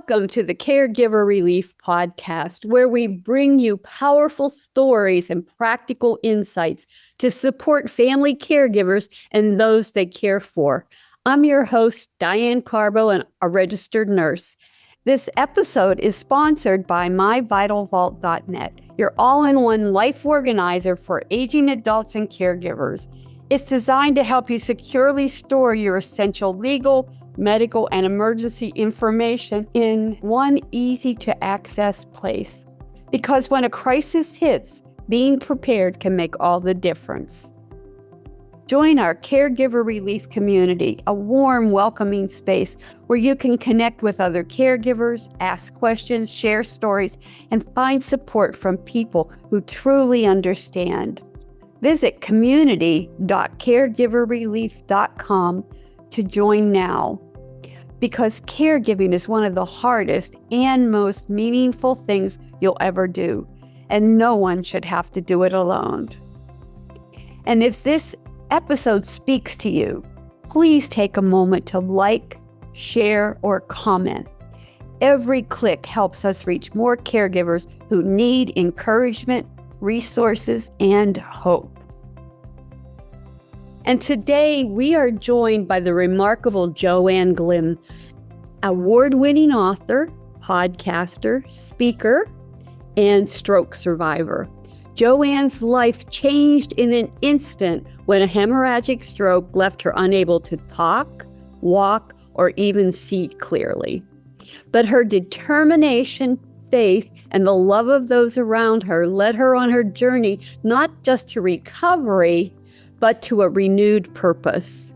Welcome to the Caregiver Relief Podcast, where we bring you powerful stories and practical insights to support family caregivers and those they care for. I'm your host, Diane Carbo, and a registered nurse. This episode is sponsored by myvitalvault.net, your all-in-one life organizer for aging adults and caregivers. It's designed to help you securely store your essential legal, medical, and emergency information in one easy-to-access place. Because when a crisis hits, being prepared can make all the difference. Join our Caregiver Relief community, a warm, welcoming space where you can connect with other caregivers, ask questions, share stories, and find support from people who truly understand. Visit community.caregiverrelief.com to join now, because caregiving is one of the hardest and most meaningful things you'll ever do, and no one should have to do it alone. And if this episode speaks to you, please take a moment to like, share, or comment. Every click helps us reach more caregivers who need encouragement, resources, and hope. And today we are joined by the remarkable Jo Ann Glim, award-winning author, podcaster, speaker, and stroke survivor. Jo Ann's life changed in an instant when a hemorrhagic stroke left her unable to talk, walk, or even see clearly. But her determination, faith, and the love of those around her led her on her journey not just to recovery, but to a renewed purpose.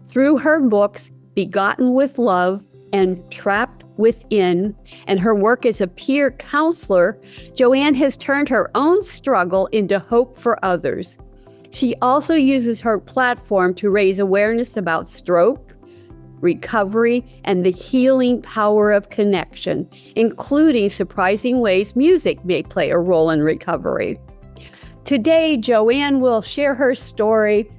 Through her books, Begotten with Love and Trapped Within, and her work as a peer counselor, Jo Ann has turned her own struggle into hope for others. She also uses her platform to raise awareness about stroke, recovery, and the healing power of connection, including surprising ways music may play a role in recovery. Today, Jo Ann will share her story,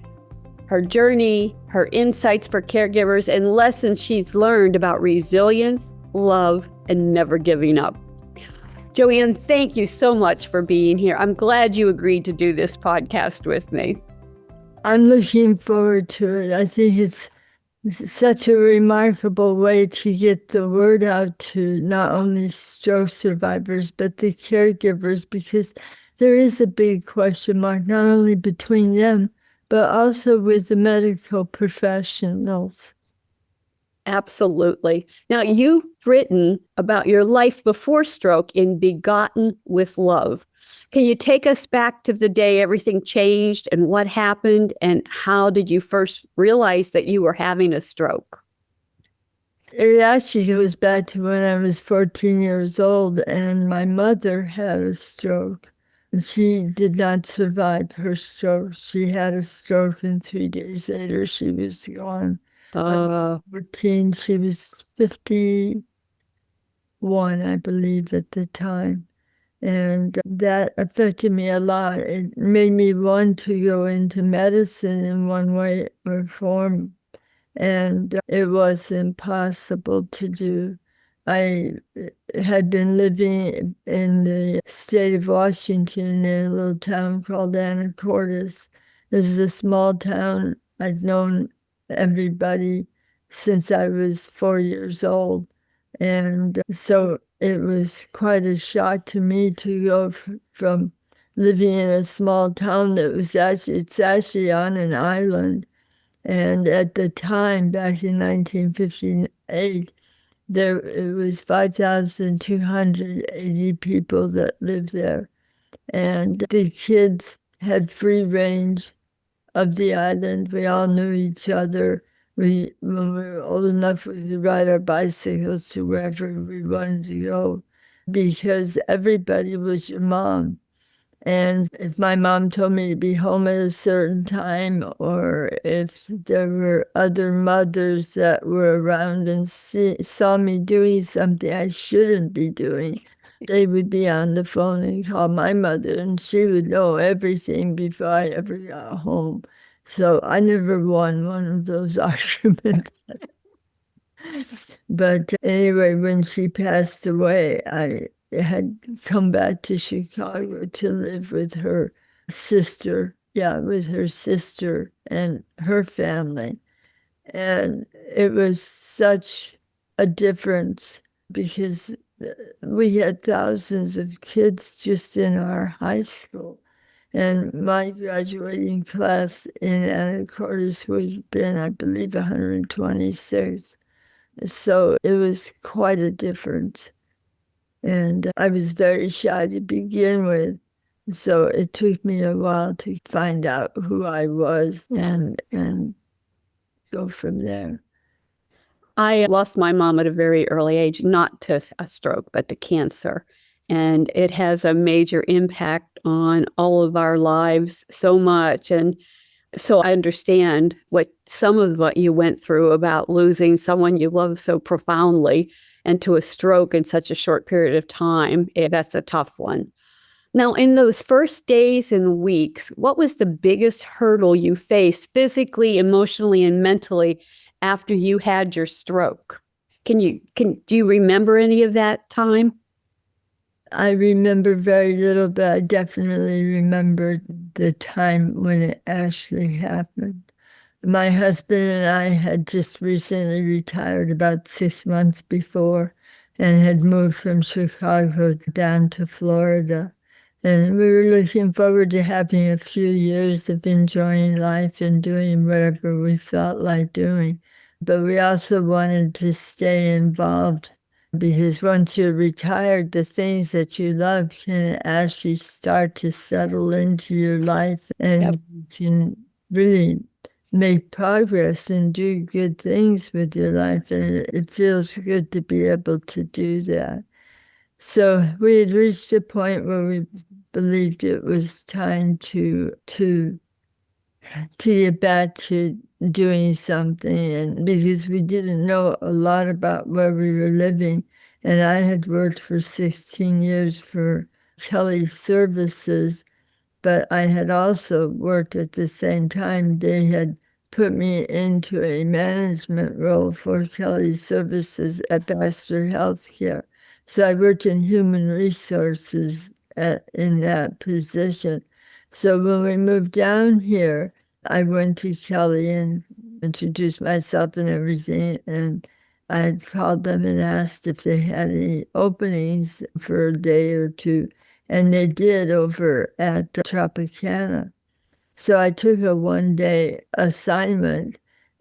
her journey, her insights for caregivers, and lessons she's learned about resilience, love, and never giving up. Jo Ann, thank you so much for being here. I'm glad you agreed to do this podcast with me. I'm looking forward to it. I think it's such a remarkable way to get the word out to not only stroke survivors, but the caregivers, because there is a big question mark, not only between them, but also with the medical professionals. Absolutely. Now, you've written about your life before stroke in Begotten with Love. Can you take us back to the day everything changed and what happened, and how did you first realize that you were having a stroke? It actually goes back to when I was 14 years old and my mother had a stroke. She did not survive her stroke. She had a stroke, and 3 days later she was gone. I was 14. She was 51, I believe, at the time. And that affected me a lot. It made me want to go into medicine in one way or form. And it was impossible to do. I had been living in the state of Washington in a little town called Anacortes. It was a small town. I'd known everybody since I was 4 years old. And so it was quite a shock to me to go from living in a small town that was it's actually on an island. And at the time, back in 1958, it was 5,280 people that lived there. And the kids had free range of the island. We all knew each other. When we were old enough, we could ride our bicycles to wherever we wanted to go, because everybody was your mom. And if my mom told me to be home at a certain time, or if there were other mothers that were around and saw me doing something I shouldn't be doing, they would be on the phone and call my mother, and she would know everything before I ever got home. So I never won one of those arguments. But anyway, when she passed away, I had come back to Chicago to live with her sister. Yeah, with her sister and her family. And it was such a difference because we had thousands of kids just in our high school. And my graduating class in Anacortes would have been, I believe, 126. So it was quite a difference. And I was very shy to begin with. So it took me a while to find out who I was and go from there. I lost my mom at a very early age, not to a stroke, but to cancer. And it has a major impact on all of our lives so much. And so I understand some of what you went through about losing someone you love so profoundly and to a stroke in such a short period of time. That's a tough one. Now, in those first days and weeks, what was the biggest hurdle you faced physically, emotionally, and mentally after you had your stroke? Do you remember any of that time? I remember very little, but I definitely remember the time when it actually happened. My husband and I had just recently retired about 6 months before and had moved from Chicago down to Florida. And we were looking forward to having a few years of enjoying life and doing whatever we felt like doing. But we also wanted to stay involved because once you're retired, the things that you love can actually start to settle into your life and Yep. you can really make progress and do good things with your life. And it feels good to be able to do that. So we had reached a point where we believed it was time to get back to doing something, and because we didn't know a lot about where we were living. And I had worked for 16 years for Kelly Services, but I had also worked at the same time. They had put me into a management role for Kelly Services at Baxter Healthcare. So I worked in human resources in that position. So when we moved down here, I went to Kelly and introduced myself and everything. And I had called them and asked if they had any openings for a day or two. And they did over at Tropicana. So I took a one-day assignment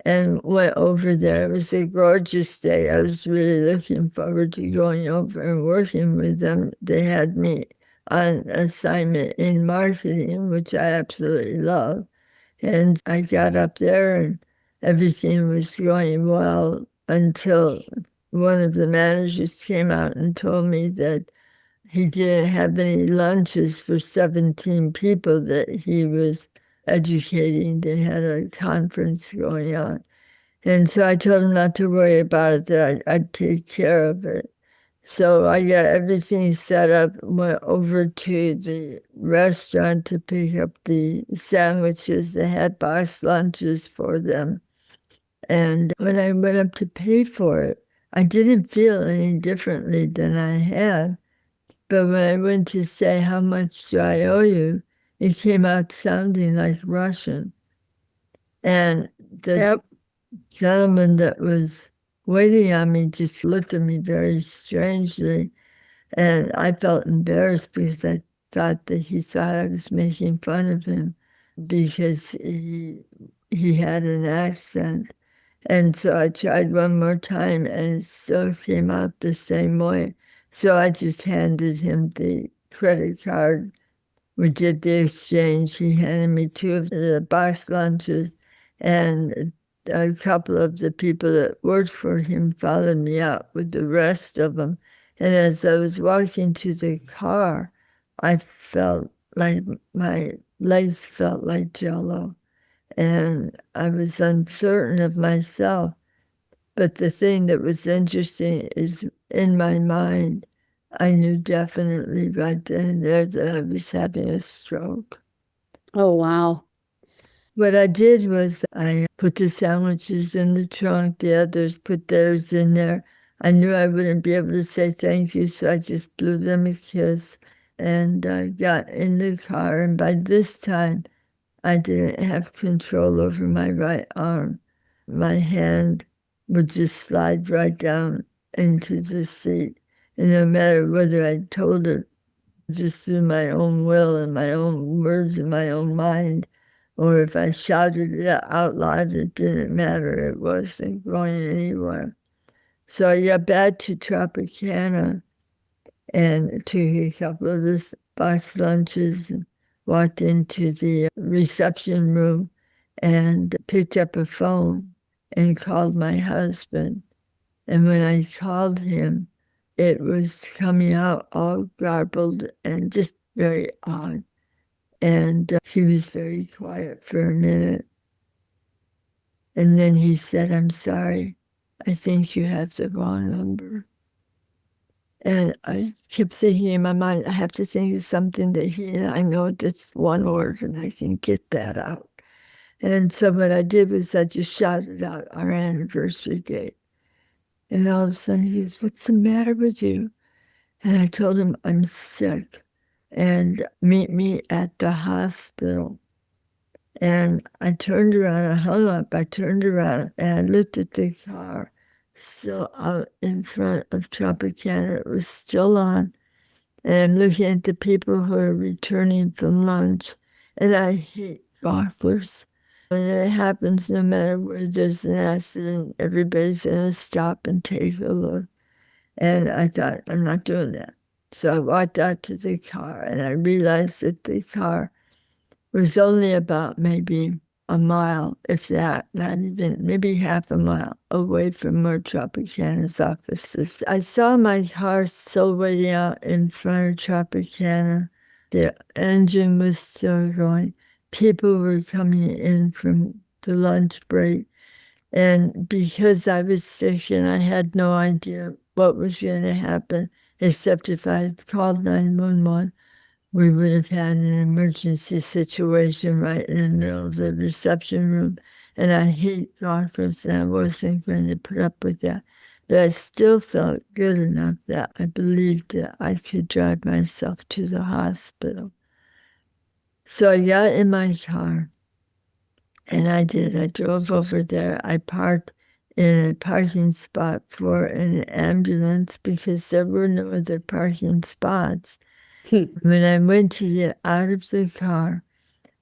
and went over there. It was a gorgeous day. I was really looking forward to going over and working with them. They had me on assignment in marketing, which I absolutely love. And I got up there and everything was going well until one of the managers came out and told me that he didn't have any lunches for 17 people that he was educating. They had a conference going on. And so I told him not to worry about it, that I'd take care of it. So I got everything set up, went over to the restaurant to pick up the sandwiches. They had box lunches for them. And when I went up to pay for it, I didn't feel any differently than I had. But when I went to say, how much do I owe you? It came out sounding like Russian. And the Yep. gentleman that was waiting on me just looked at me very strangely. And I felt embarrassed because I thought that he thought I was making fun of him because he had an accent. And so I tried one more time and it still came out the same way. So I just handed him the credit card. We did the exchange. He handed me two of the box lunches, and a couple of the people that worked for him followed me out with the rest of them. And as I was walking to the car, I felt like my legs felt like jello. And I was uncertain of myself. But the thing that was interesting is in my mind, I knew definitely right then and there that I was having a stroke. Oh, wow. What I did was I put the sandwiches in the trunk. The others put theirs in there. I knew I wouldn't be able to say thank you, so I just blew them a kiss. And I got in the car. And by this time, I didn't have control over my right arm. My hand would just slide right down into the seat. And no matter whether I told it just through my own will and my own words and my own mind, or if I shouted it out loud, it didn't matter. It wasn't going anywhere. So I got back to Tropicana and took a couple of this box lunches and walked into the reception room and picked up a phone and called my husband. And when I called him, it was coming out all garbled and just very odd. And he was very quiet for a minute. And then he said, "I'm sorry, I think you have the wrong number." And I kept thinking in my mind, I have to think of something that I know that's one word and I can get that out. And so what I did was I just shouted out our anniversary date. And all of a sudden he goes, "What's the matter with you?" And I told him, "I'm sick and meet me at the hospital." And I turned around, I hung up, I turned around and I looked at the car still out in front of Tropicana. It was still on. And I'm looking at the people who are returning from lunch. And I hate golfers. When it happens, no matter where there's an accident, everybody's going to stop and take a look. And I thought, I'm not doing that. So I walked out to the car and I realized that the car was only about maybe a mile, if that, not even, maybe half a mile away from where Tropicana's office is. I saw my car still waiting out in front of Tropicana. The engine was still going. People were coming in from the lunch break. And because I was sick and I had no idea what was going to happen, except if I had called 911, we would have had an emergency situation right in the middle of the reception room. And I hate golfers, and I wasn't going to put up with that. But I still felt good enough that I believed that I could drive myself to the hospital. So I got in my car, and I did. I drove over there. I parked in a parking spot for an ambulance because there were no other parking spots. When I went to get out of the car,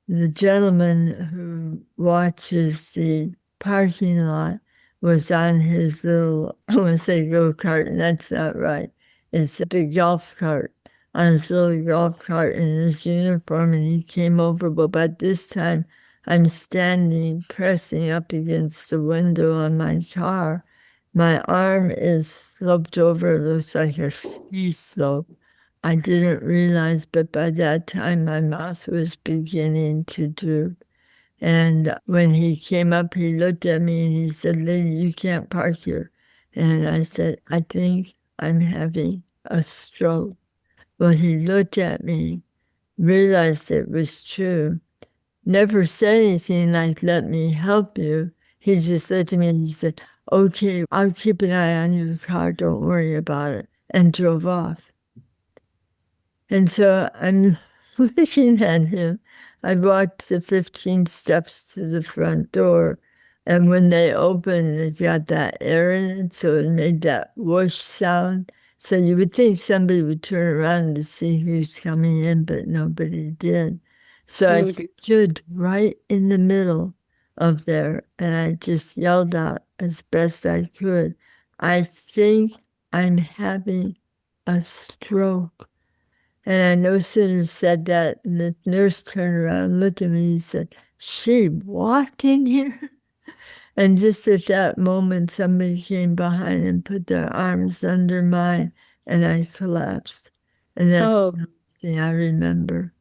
the gentleman who watches the parking lot was on his little, I want to say go-kart, and that's not right. It's the golf cart, on his little golf cart in his uniform, and he came over. But by this time, I'm standing, pressing up against the window on my car. My arm is sloped over, it looks like a ski slope. I didn't realize, but by that time, my mouth was beginning to droop. And when he came up, he looked at me and he said, "Lady, you can't park here." And I said, "I think I'm having a stroke." Well, he looked at me, realized it was true, never said anything like, "Let me help you." He just said to me, and he said, "Okay, I'll keep an eye on your car, don't worry about it," and drove off. And so I'm looking at him. I walked the 15 steps to the front door, and when they opened, it got that air in it, so it made that whoosh sound. So you would think somebody would turn around to see who's coming in, but nobody did. So I stood right in the middle of there, and I just yelled out as best I could, "I think I'm having a stroke." And I no sooner said that, and the nurse turned around and looked at me and said, "She walked in here?" And just at that moment, somebody came behind and put their arms under mine, and I collapsed. And that's the only thing I remember.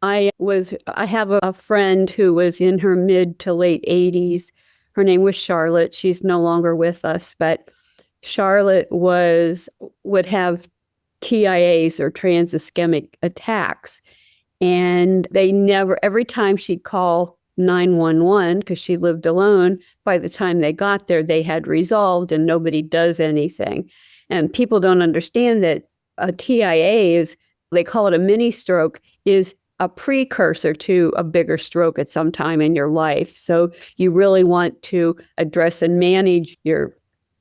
I have a friend who was in her mid to late 80s. Her name was Charlotte. She's no longer with us, but Charlotte would have TIAs or trans ischemic attacks. And they never, every time she'd call 911, because she lived alone, by the time they got there, they had resolved and nobody does anything. And people don't understand that a TIA is, they call it a mini stroke, is a precursor to a bigger stroke at some time in your life. So you really want to address and manage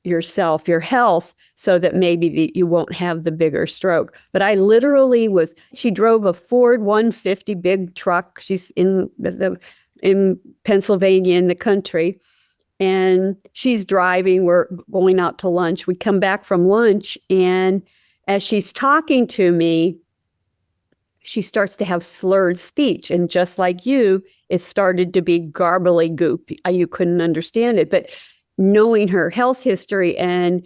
yourself, your health, so that maybe you won't have the bigger stroke. But I literally she drove a Ford 150 big truck. She's in Pennsylvania in the country. And she's driving. We're going out to lunch. We come back from lunch, and as she's talking to me, she starts to have slurred speech. And just like you, it started to be garbly goop. You couldn't understand it. But knowing her health history, and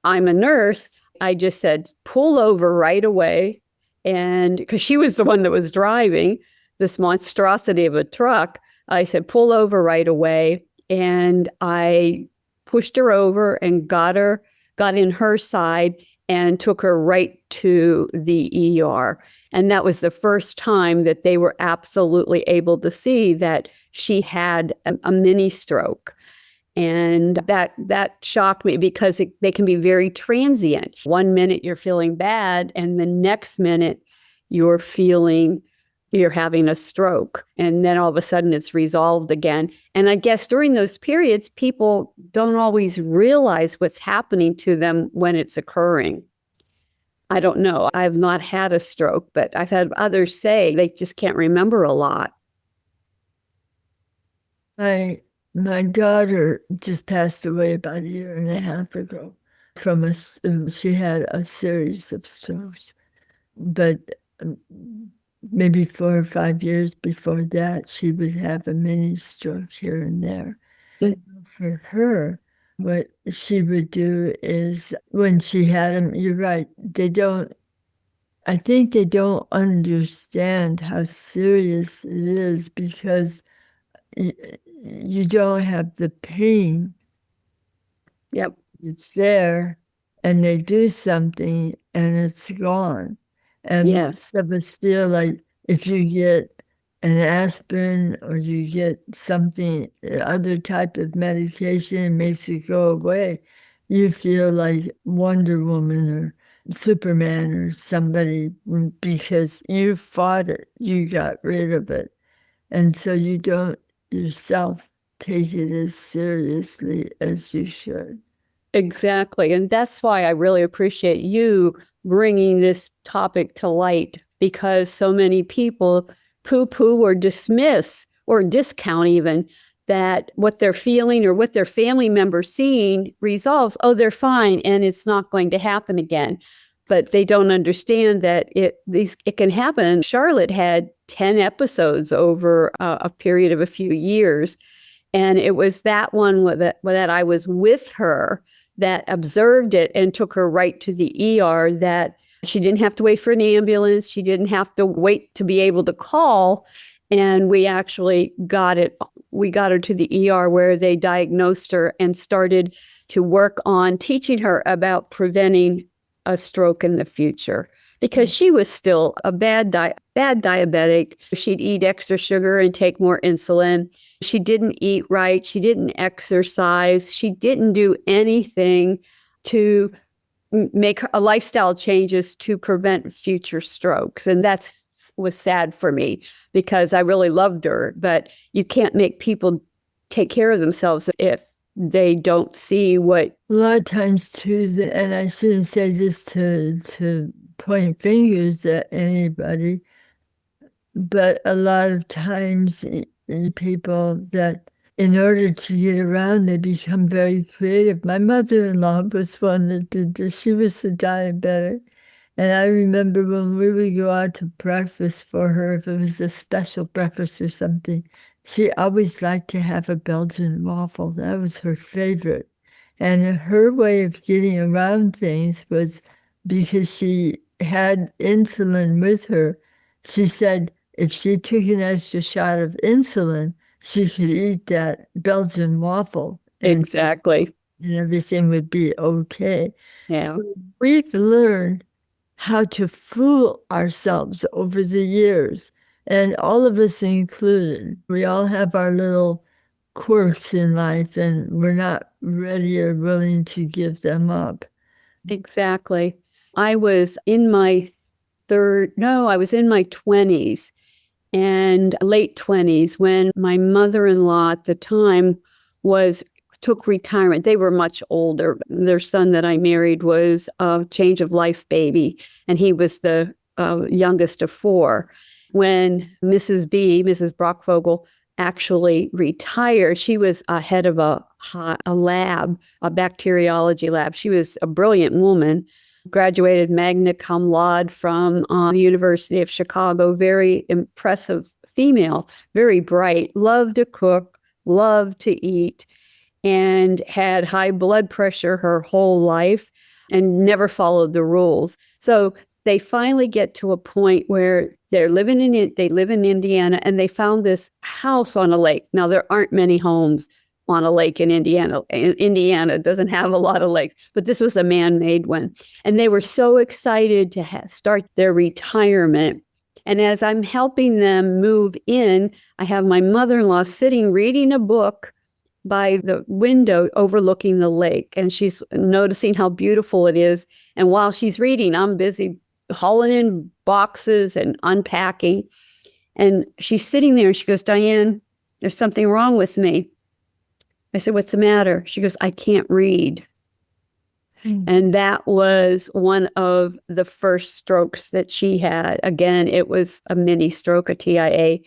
I'm a nurse, I just said, pull over right away. And because she was the one that was driving this monstrosity of a truck, I said, pull over right away. And I pushed her over and got in her side and took her right to the ER. And that was the first time that they were absolutely able to see that she had a mini stroke. And that shocked me, because they can be very transient. 1 minute you're feeling bad, and the next minute you're having a stroke. And then all of a sudden it's resolved again. And I guess during those periods, people don't always realize what's happening to them when it's occurring. I don't know. I've not had a stroke, but I've had others say they just can't remember a lot. My daughter just passed away about 1.5 years ago she had a series of strokes. But maybe 4 or 5 years before that, she would have a mini stroke here and there. Mm-hmm. For her, what she would do is, when she had them, you're right, I think they don't understand how serious it is, because you don't have the pain. Yep. It's there, and they do something, and it's gone. And yes, most of us feel like if you get an aspirin or you get something, other type of medication, it makes it go away. You feel like Wonder Woman or Superman or somebody, because you fought it, you got rid of it. And so you don't yourself take it as seriously as you should. Exactly. And that's why I really appreciate you bringing this topic to light, because so many people poo-poo or dismiss or discount even that what they're feeling or what their family member's seeing resolves. Oh, they're fine and it's not going to happen again. But they don't understand that it can happen. Charlotte had 10 episodes over a period of a few years. And it was that one that I was with her that observed it and took her right to the ER, that she didn't have to wait for an ambulance. She didn't have to wait to be able to call. And we actually we got her to the ER, where they diagnosed her and started to work on teaching her about preventing a stroke in the future, because she was still a bad diabetic. She'd eat extra sugar and take more insulin. She didn't eat right. She didn't exercise. She didn't do anything to make a lifestyle changes to prevent future strokes. And that was sad for me, because I really loved her. But you can't make people take care of themselves if they don't see what. A lot of times too, and I shouldn't say this to point fingers at anybody, but a lot of times people that, in order to get around, they become very creative. My mother-in-law was one that did this. She was a diabetic. And I remember when we would go out to breakfast for her, if it was a special breakfast or something, she always liked to have a Belgian waffle. That was her favorite. And her way of getting around things was, because she had insulin with her, she said if she took an extra shot of insulin, she could eat that Belgian waffle. Exactly. And everything would be okay. Yeah. So we've learned how to fool ourselves over the years. And all of us included, we all have our little quirks in life, and we're not ready or willing to give them up. Exactly. I was in my 20s and late 20s when my mother-in-law at the time took retirement. They were much older. Their son that I married was a change of life baby, and he was the youngest of four. When Mrs. Brockvogel, actually retired, she was head of a lab, a bacteriology lab. She was a brilliant woman, graduated magna cum laude from the University of Chicago, very impressive female, very bright, loved to cook, loved to eat, and had high blood pressure her whole life and never followed the rules. So they finally get to a point where they live in Indiana, and they found this house on a lake. Now, there aren't many homes on a lake in Indiana. Indiana doesn't have a lot of lakes, but this was a man-made one. And they were so excited to start their retirement. And as I'm helping them move in, I have my mother-in-law sitting reading a book by the window overlooking the lake. And she's noticing how beautiful it is. And while she's reading, I'm busy hauling in boxes and unpacking. And she's sitting there and she goes, "Diane, there's something wrong with me." I said, "What's the matter?" She goes, "I can't read." And that was one of the first strokes that she had. Again, it was a mini stroke, a TIA.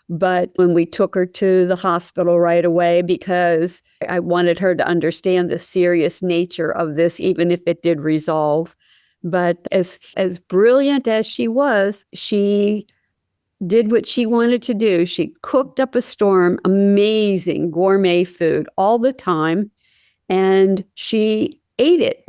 But when we took her to the hospital right away, because I wanted her to understand the serious nature of this, even if it did resolve. But as brilliant as she was, she did what she wanted to do. She cooked up a storm, amazing gourmet food all the time, and she ate it.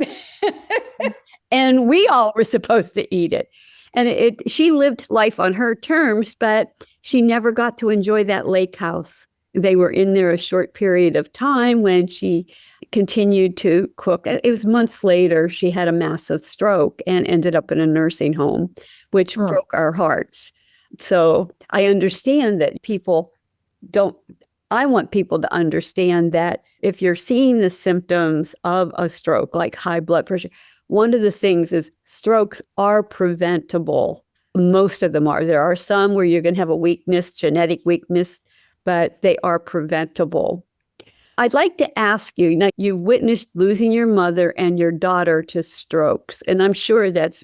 And we all were supposed to eat it. And she lived life on her terms, but she never got to enjoy that lake house. They were in there a short period of time when she continued to cook. It was months later, she had a massive stroke and ended up in a nursing home, which broke our hearts. So I understand that I want people to understand that if you're seeing the symptoms of a stroke, like high blood pressure, one of the things is strokes are preventable. Most of them are. There are some where you're going to have a weakness, genetic weakness, but they are preventable. I'd like to ask you, now you witnessed losing your mother and your daughter to strokes, and I'm sure that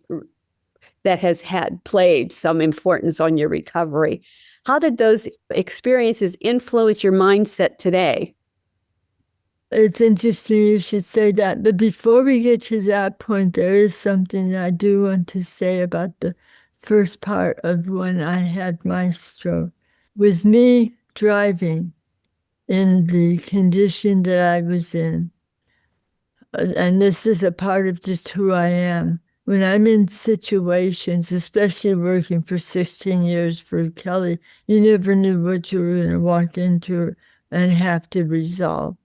has played some importance on your recovery. How did those experiences influence your mindset today? It's interesting you should say that. But before we get to that point, there is something that I do want to say about the first part of when I had my stroke. With me driving in the condition that I was in, and this is a part of just who I am, when I'm in situations, especially working for 16 years for Kelly, you never knew what you were going to walk into and have to resolve.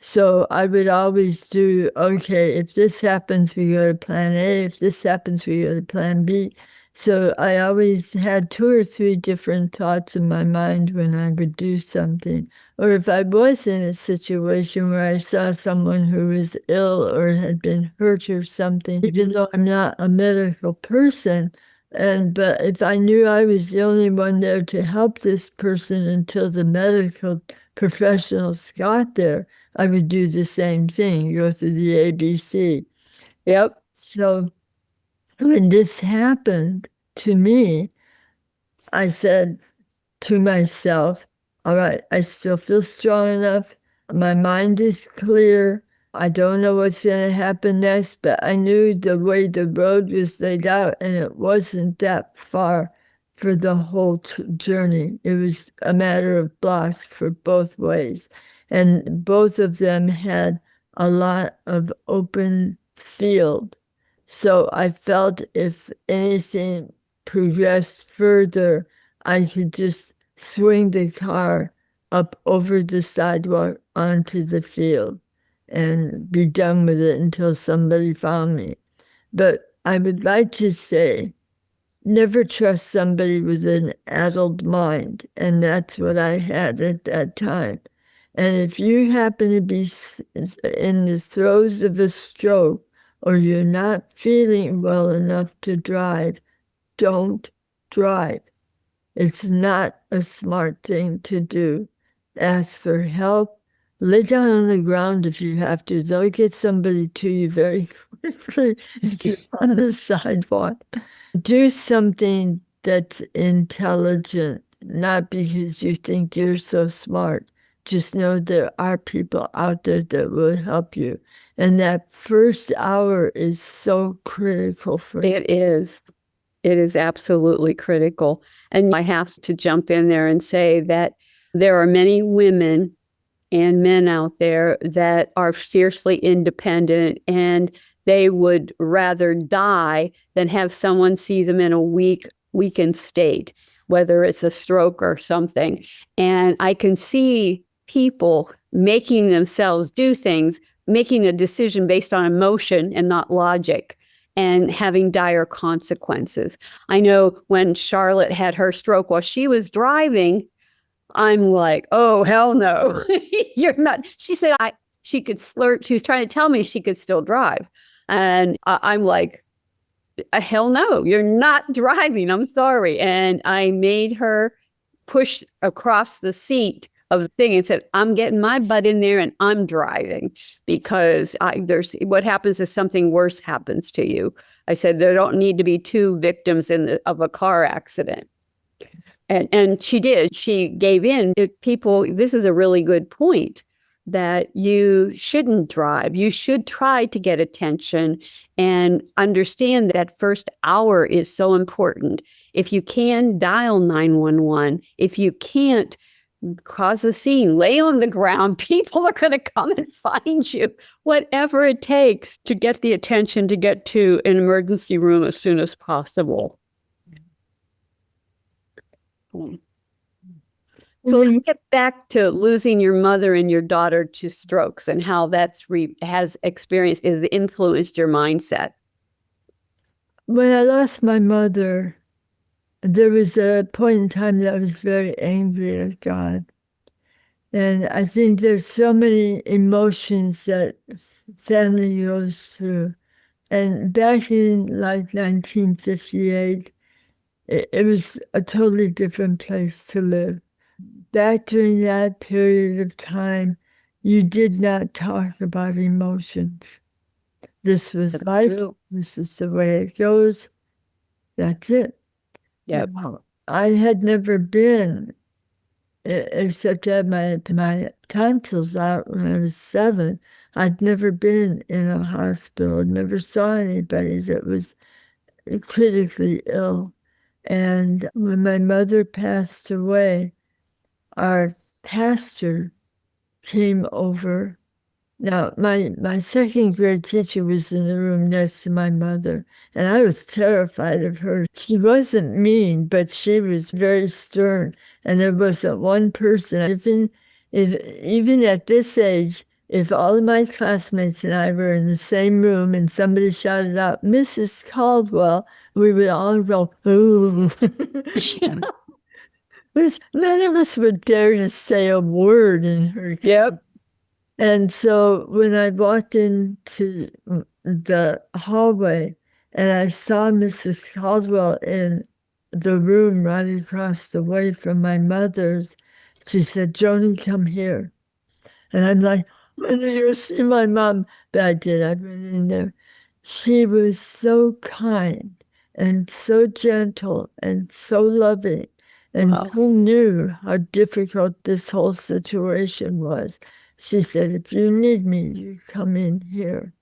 So I would always do, okay, if this happens, we go to plan A. If this happens, we go to plan B. So I always had 2 or 3 different thoughts in my mind when I would do something. Or if I was in a situation where I saw someone who was ill or had been hurt or something, even though I'm not a medical person, but if I knew I was the only one there to help this person until the medical professionals got there, I would do the same thing, go through the ABC. Yep. So when this happened to me, I said to myself, all right, I still feel strong enough. My mind is clear. I don't know what's going to happen next, but I knew the way the road was laid out, and it wasn't that far for the whole journey. It was a matter of blocks for both ways. And both of them had a lot of open field. So I felt if anything progressed further, I could just swing the car up over the sidewalk onto the field and be done with it until somebody found me. But I would like to say never trust somebody with an addled mind. And that's what I had at that time. And if you happen to be in the throes of a stroke or you're not feeling well enough to drive, don't drive. It's not a smart thing to do. Ask for help. Lay down on the ground if you have to. They'll get somebody to you very quickly if you're on the sidewalk. Do something that's intelligent, not because you think you're so smart. Just know there are people out there that will help you. And that first hour is so critical for you. It is. It is absolutely critical. And I have to jump in there and say that there are many women and men out there that are fiercely independent, and they would rather die than have someone see them in a weakened state, whether it's a stroke or something. And I can see people making themselves do things, making a decision based on emotion and not logic, and having dire consequences. I know when Charlotte had her stroke while she was driving, I'm like, oh, hell no. You're not. She said she could flirt. She was trying to tell me she could still drive. And I'm like, hell no, you're not driving. I'm sorry. And I made her push across the seat of the thing and said, I'm getting my butt in there and I'm driving, because there's what happens if something worse happens to you. I said, there don't need to be two victims of a car accident. And she did. She gave in. This is a really good point, that you shouldn't drive. You should try to get attention and understand that first hour is so important. If you can, dial 911. If you can't, cause a scene, lay on the ground. People are going to come and find you. Whatever it takes to get the attention to get to an emergency room as soon as possible. So let's get back to losing your mother and your daughter to strokes, and how that's has influenced your mindset. When I lost my mother, there was a point in time that I was very angry at God. And I think there's so many emotions that family goes through. And back in like 1958, it was a totally different place to live. Back during that period of time, you did not talk about emotions. This was That's life. true. This is the way it goes. That's it. Yep. I had never been, except I had my tonsils out when I was 7. I'd never been in a hospital, never saw anybody that was critically ill. And when my mother passed away, our pastor came over. Now, my second grade teacher was in the room next to my mother, and I was terrified of her. She wasn't mean, but she was very stern, and there wasn't one person, even at this age, if all of my classmates and I were in the same room and somebody shouted out, Mrs. Caldwell, we would all go, ooh. None of us would dare to say a word in her. Yep. And so when I walked into the hallway and I saw Mrs. Caldwell in the room right across the way from my mother's, she said, Joni, come here. And I'm like, when do you see my mom? But I did. I went in there. She was so kind and so gentle and so loving, and who knew how difficult this whole situation was. She said, if you need me, you come in here.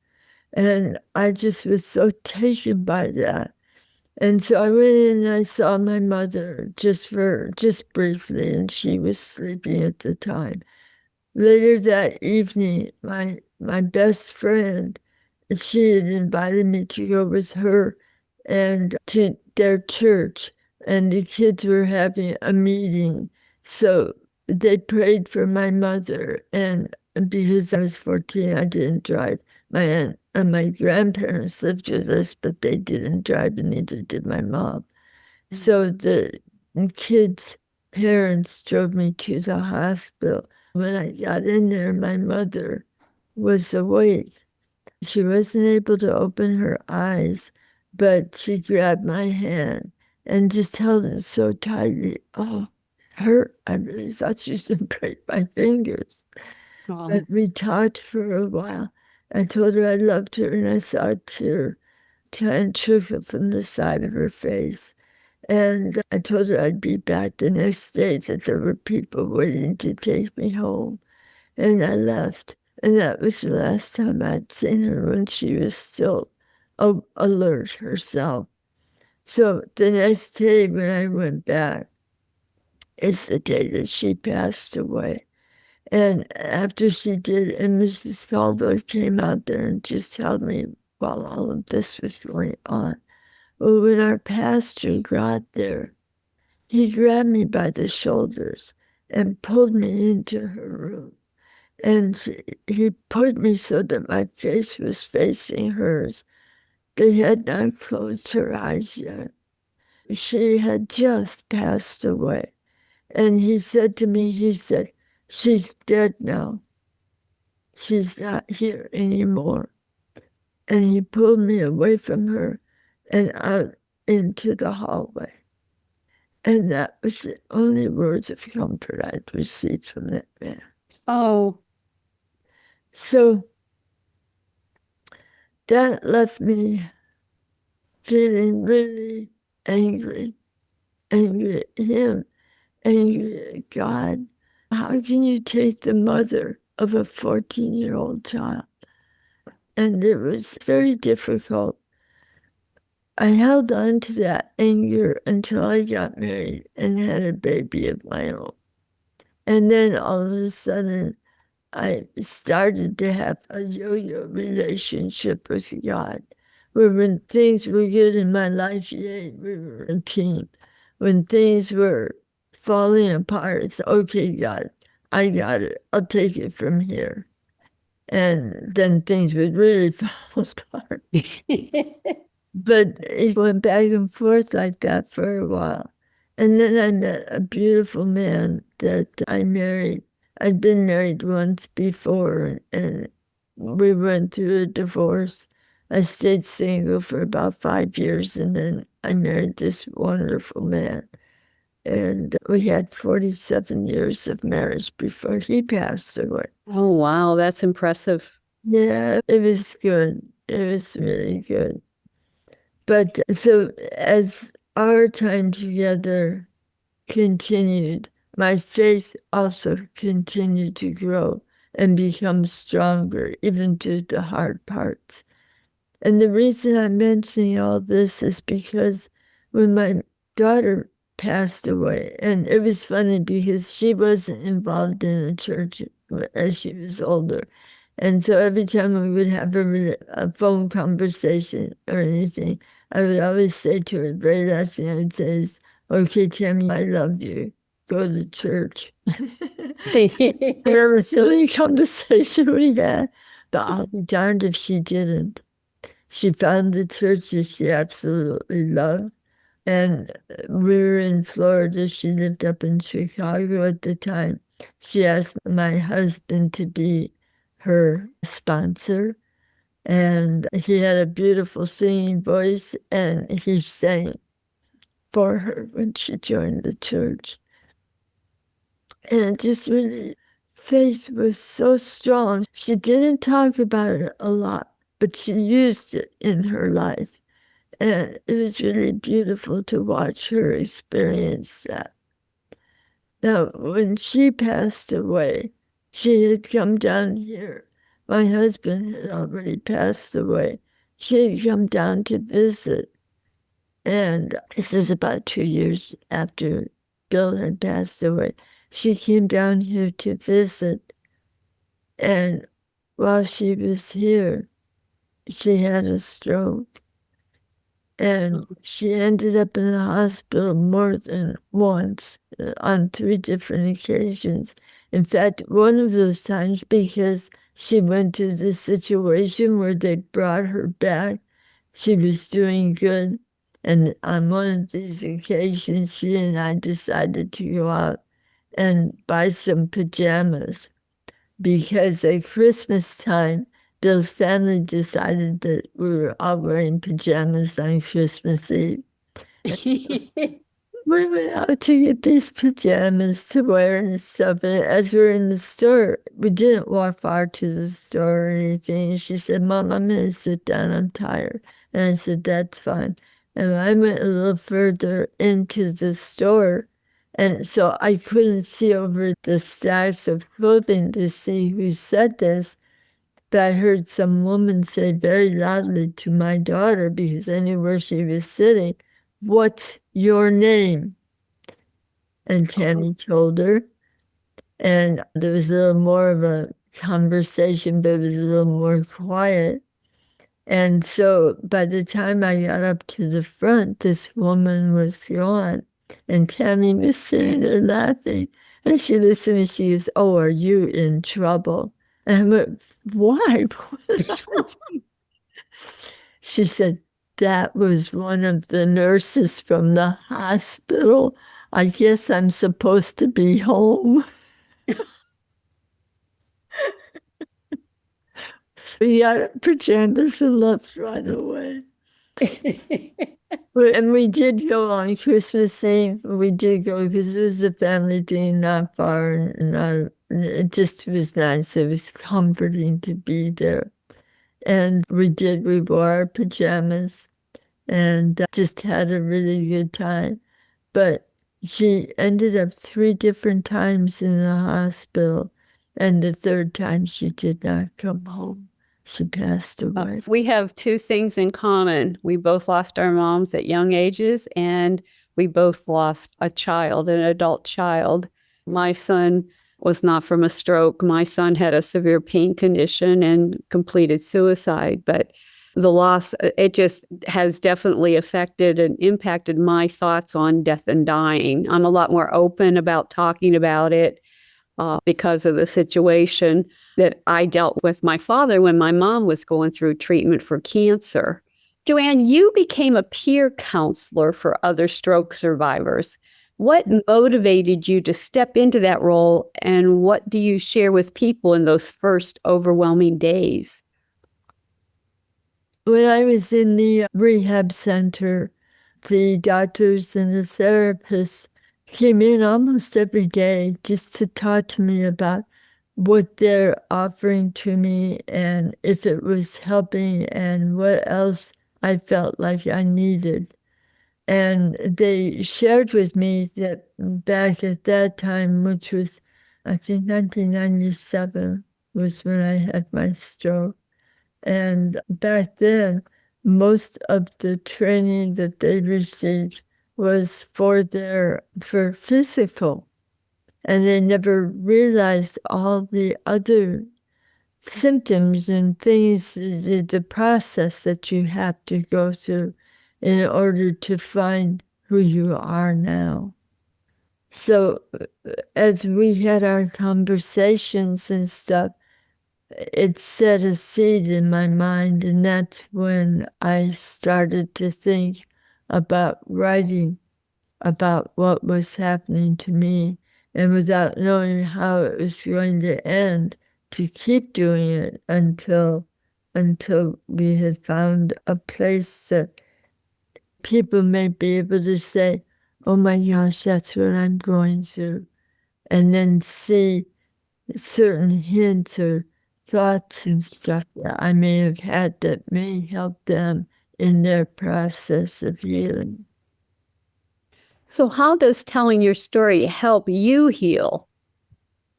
And I just was so taken by that. And so I went in and I saw my mother just briefly, and she was sleeping at the time. Later that evening, my best friend, she had invited me to go with her and to their church, and the kids were having a meeting. So they prayed for my mother, and because I was 14, I didn't drive. My aunt and my grandparents lived with us, but they didn't drive, and neither did my mom. So the kids' parents drove me to the hospital. When I got in there, my mother was awake. She wasn't able to open her eyes, but she grabbed my hand and just held it so tightly. Oh, it hurt. I really thought she was going to break my fingers. But we talked for a while. I told her I loved her, and I saw a tear kind of trickle from the side of her face. And I told her I'd be back the next day, that there were people waiting to take me home. And I left. And that was the last time I'd seen her, when she was still alert herself. So the next day when I went back is the day that she passed away. And after she did, and Mrs. Calvo came out there and just held me while all of this was going on. Well, when our pastor got there, he grabbed me by the shoulders and pulled me into her room. And he put me so that my face was facing hers. They had not closed her eyes yet. She had just passed away. And he said to me, he said, "She's dead now. She's not here anymore." And he pulled me away from her and out into the hallway. And that was the only words of comfort I'd received from that man. Oh. So that left me feeling really angry at him, angry at God. How can you take the mother of a 14-year-old child? And it was very difficult. I held on to that anger until I got married and had a baby of my own. And then all of a sudden, I started to have a yo-yo relationship with God, where when things were good in my life, yay, we were a team. When things were falling apart, it's okay, God, I got it. I'll take it from here. And then things would really fall apart. But it went back and forth like that for a while. And then I met a beautiful man that I married. I'd been married once before, and we went through a divorce. I stayed single for about 5 years, and then I married this wonderful man. And we had 47 years of marriage before he passed away. Oh, wow. That's impressive. Yeah, it was good. It was really good. But so as our time together continued, my faith also continued to grow and become stronger, even through the hard parts. And the reason I'm mentioning all this is because when my daughter passed away, and it was funny because she wasn't involved in the church as she was older. And so every time we would have a phone conversation or anything, I would always say to her, very last thing I would say is, "Okay, Tammy, I love you. Go to church." It was a silly conversation we had, but I'll be darned if she didn't. She found the church that she absolutely loved. And we were in Florida. She lived up in Chicago at the time. She asked my husband to be her sponsor. And he had a beautiful singing voice, and he sang for her when she joined the church. And just really, faith was so strong. She didn't talk about it a lot, but she used it in her life. And it was really beautiful to watch her experience that. Now, when she passed away, she had come down here. My husband had already passed away. She had come down to visit. And this is about 2 years after Bill had passed away. She came down here to visit. And while she was here, she had a stroke. And she ended up in the hospital more than once, on 3 different occasions. In fact, one of those times, because she went through this situation where they brought her back, she was doing good, And on one of these occasions, she and I decided to go out and buy some pajamas because at Christmas time, Bill's family decided that we were all wearing pajamas on Christmas Eve. We went out to get these pajamas to wear and stuff. And as we were in the store, we didn't walk far to the store or anything. And she said, Mom, I'm going to sit down. I'm tired. And I said, that's fine. And I went a little further into the store. And so I couldn't see over the stacks of clothing to see who said this. But I heard some woman say very loudly to my daughter, because I knew where she was sitting, "What's your name?" And Tammy told her. And there was a little more of a conversation, but it was a little more quiet. And so by the time I got up to the front, this woman was gone. And Tammy was sitting there laughing. And she listened and she goes, "Oh, are you in trouble?" And I went, "Why?" She said, "That was one of the nurses from the hospital. I guess I'm supposed to be home." We got our pajamas and left right away. And we did go on Christmas Eve. We did go because it was a family thing not far, and it just was nice. It was comforting to be there. And we wore our pajamas and just had a really good time. But she ended up 3 different times in the hospital, and the 3rd time she did not come home. She passed away. We have 2 things in common. We both lost our moms at young ages, and we both lost a child, an adult child. My son was not from a stroke. My son had a severe pain condition and completed suicide. But the loss, it just has definitely affected and impacted my thoughts on death and dying. I'm a lot more open about talking about it because of the situation that I dealt with my father when my mom was going through treatment for cancer. Jo Ann, you became a peer counselor for other stroke survivors. What motivated you to step into that role, and what do you share with people in those first overwhelming days? When I was in the rehab center, the doctors and the therapists came in almost every day just to talk to me about what they're offering to me and if it was helping and what else I felt like I needed. And they shared with me that back at that time, which was, I think, 1997, was when I had my stroke. And back then, most of the training that they received was for physical. And they never realized all the other symptoms and things, the process that you have to go through in order to find who you are now. So as we had our conversations and stuff, it set a seed in my mind, and that's when I started to think about writing about what was happening to me, and without knowing how it was going to end, to keep doing it until we had found a place that people may be able to say, "Oh my gosh, that's what I'm going through," and then see certain hints or thoughts and stuff that I may have had that may help them in their process of healing. So how does telling your story help you heal?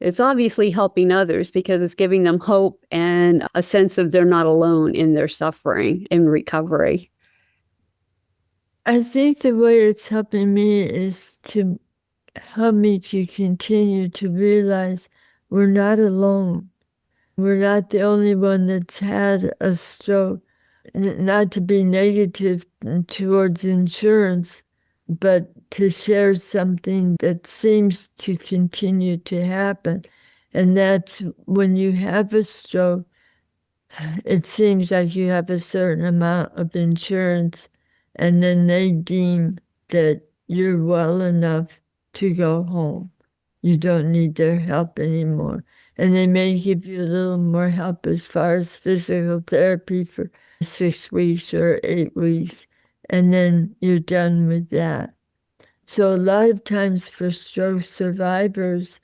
It's obviously helping others because it's giving them hope and a sense of they're not alone in their suffering in recovery. I think the way it's helping me is to help me to continue to realize we're not alone. We're not the only one that's had a stroke. Not to be negative towards insurance, but to share something that seems to continue to happen. And that's when you have a stroke, it seems like you have a certain amount of insurance and then they deem that you're well enough to go home. You don't need their help anymore. And they may give you a little more help as far as physical therapy for 6 weeks or 8 weeks, and then you're done with that. So a lot of times for stroke survivors,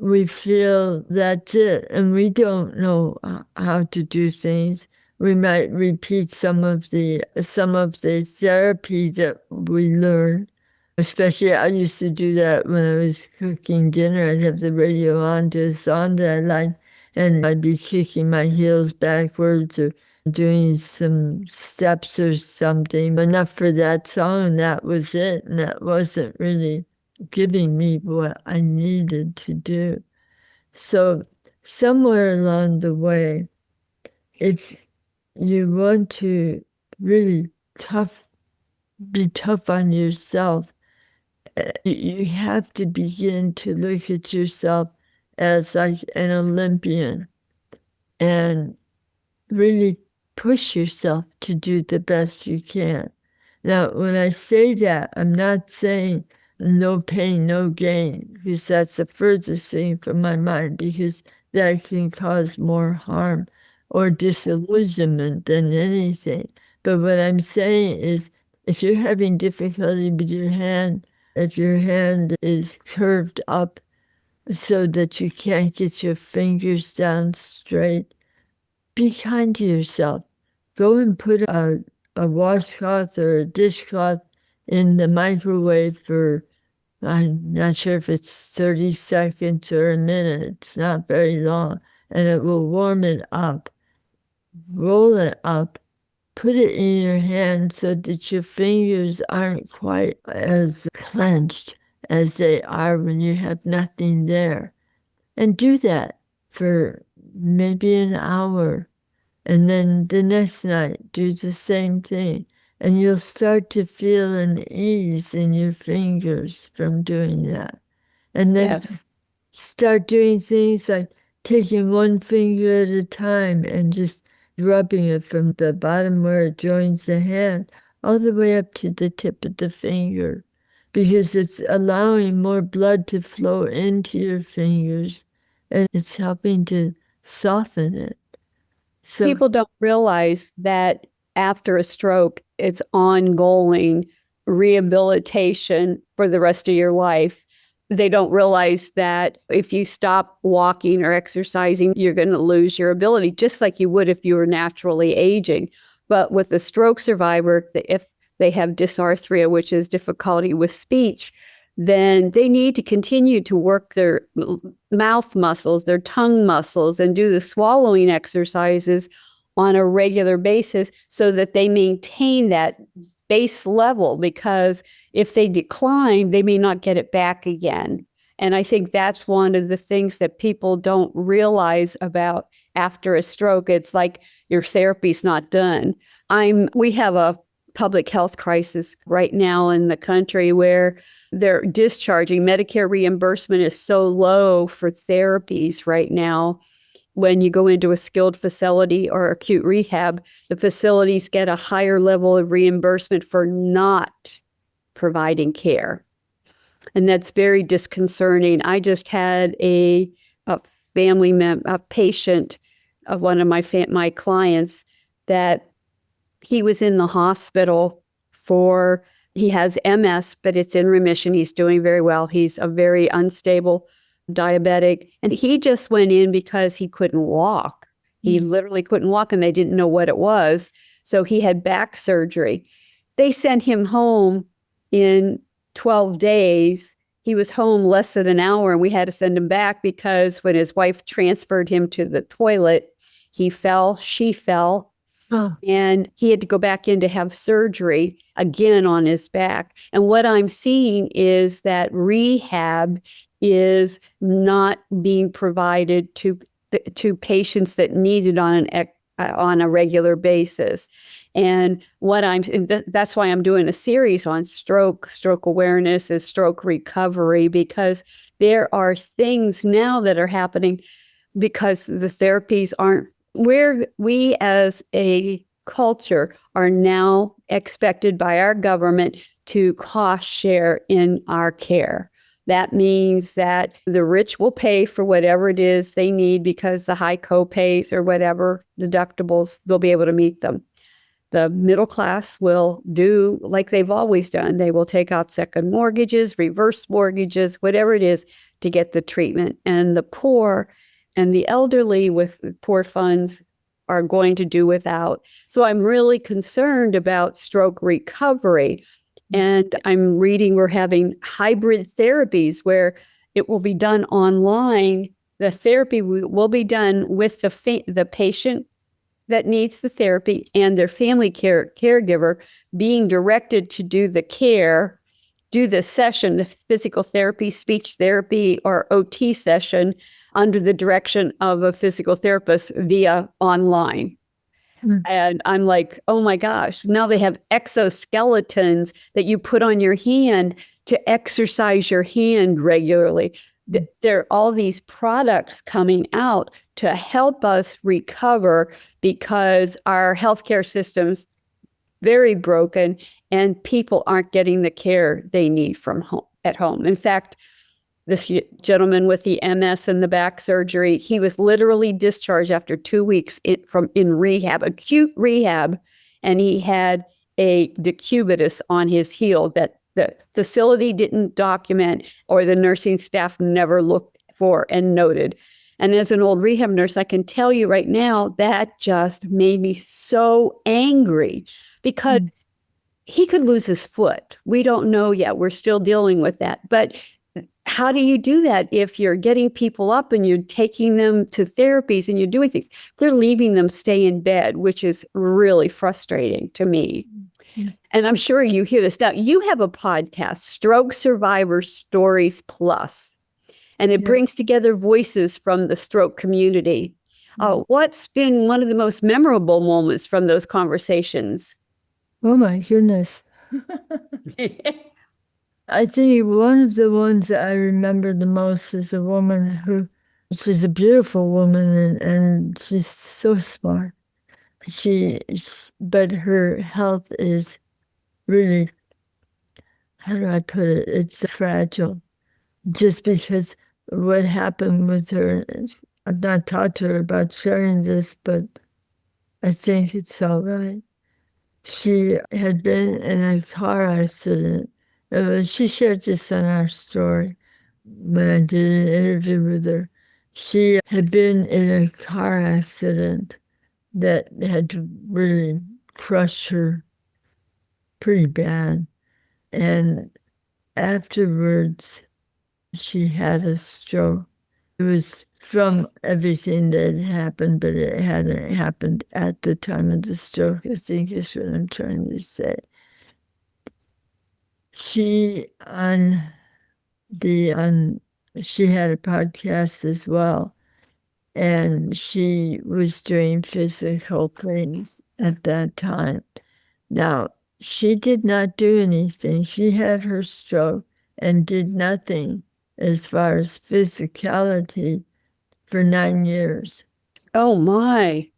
we feel that's it, and we don't know how to do things. We might repeat some of the therapy that we learned. Especially, I used to do that when I was cooking dinner. I'd have the radio on to a song that I liked, and I'd be kicking my heels backwards or doing some steps or something. Enough for that song, and that was it. And that wasn't really giving me what I needed to do. So somewhere along the way, if you want to really be tough on yourself, you have to begin to look at yourself as like an Olympian and really push yourself to do the best you can. Now, when I say that, I'm not saying no pain, no gain, because that's the furthest thing from my mind, because that can cause more harm or disillusionment than anything. But what I'm saying is, if you're having difficulty with your hand, if your hand is curved up so that you can't get your fingers down straight, be kind to yourself. Go and put a washcloth or a dishcloth in the microwave for, I'm not sure if it's 30 seconds or a minute. It's not very long. And it will warm it up. Roll it up. Put it in your hand so that your fingers aren't quite as clenched as they are when you have nothing there. And do that for maybe an hour. And then the next night, do the same thing. And you'll start to feel an ease in your fingers from doing that. And then start doing things like taking one finger at a time and just rubbing it from the bottom where it joins the hand all the way up to the tip of the finger, because it's allowing more blood to flow into your fingers and it's helping to soften it. So people don't realize that after a stroke, it's ongoing rehabilitation for the rest of your life. They don't realize that if you stop walking or exercising, you're going to lose your ability, just like you would if you were naturally aging. But with a stroke survivor, if they have dysarthria, which is difficulty with speech, then they need to continue to work their mouth muscles, their tongue muscles, and do the swallowing exercises on a regular basis so that they maintain that base level, because if they decline, they may not get it back again. And I think that's one of the things that people don't realize about after a stroke. It's like your therapy's not done. We have a public health crisis right now in the country where they're discharging. Medicare reimbursement is so low for therapies right now. When you go into a skilled facility or acute rehab, the facilities get a higher level of reimbursement for not providing care. And that's very disconcerting. I just had a patient of one of my clients that he was in the hospital he has MS, but it's in remission. He's doing very well. He's a very unstable diabetic. And he just went in because he couldn't walk. He literally couldn't walk, and they didn't know what it was. So he had back surgery. They sent him home in 12 days. He was home less than an hour, and we had to send him back because when his wife transferred him to the toilet, she fell, and he had to go back in to have surgery again on his back. And what I'm seeing is that rehab is not being provided to patients that need it on a regular basis. And that's why I'm doing a series on stroke awareness and stroke recovery, because there are things now that are happening because the therapies aren't, we as a culture are now expected by our government to cost share in our care. That means that the rich will pay for whatever it is they need because the high copays or whatever deductibles, they'll be able to meet them. The middle class will do like they've always done. They will take out second mortgages, reverse mortgages, whatever it is to get the treatment. And the poor and the elderly with poor funds are going to do without. So I'm really concerned about stroke recovery. And I'm reading we're having hybrid therapies where it will be done online. The therapy will be done with the patient that needs the therapy and their family caregiver being directed to do the care, do the session, the physical therapy, speech therapy, or OT session under the direction of a physical therapist via online. And I'm like, oh my gosh, now they have exoskeletons that you put on your hand to exercise your hand regularly. There are all these products coming out to help us recover because our healthcare system's very broken and people aren't getting the care they need at home. In fact, this gentleman with the MS and the back surgery, he was literally discharged after 2 weeks in rehab, acute rehab, and he had a decubitus on his heel that the facility didn't document or the nursing staff never looked for and noted. And as an old rehab nurse, I can tell you right now, that just made me so angry because he could lose his foot. We don't know yet. We're still dealing with that. But how do you do that if you're getting people up and you're taking them to therapies and you're doing things? They're leaving them stay in bed, which is really frustrating to me. And I'm sure you hear this now. You have a podcast, Stroke Survivor Stories Plus, and it brings together voices from the stroke community. What's been one of the most memorable moments from those conversations? Oh my goodness. I think one of the ones that I remember the most is a woman she's a beautiful woman and she's so smart. But her health is really, how do I put it? It's fragile. Just because what happened with her, I've not talked to her about sharing this, but I think it's all right. She had been in a car accident. She shared this on our story when I did an interview with her. She had been in a car accident that had really crushed her pretty bad. And afterwards, she had a stroke. It was from everything that had happened, but it hadn't happened at the time of the stroke, I think is what I'm trying to say. She had a podcast as well, and she was doing physical things at that time. Now, she did not do anything. She had her stroke and did nothing as far as physicality for 9 years. Oh my.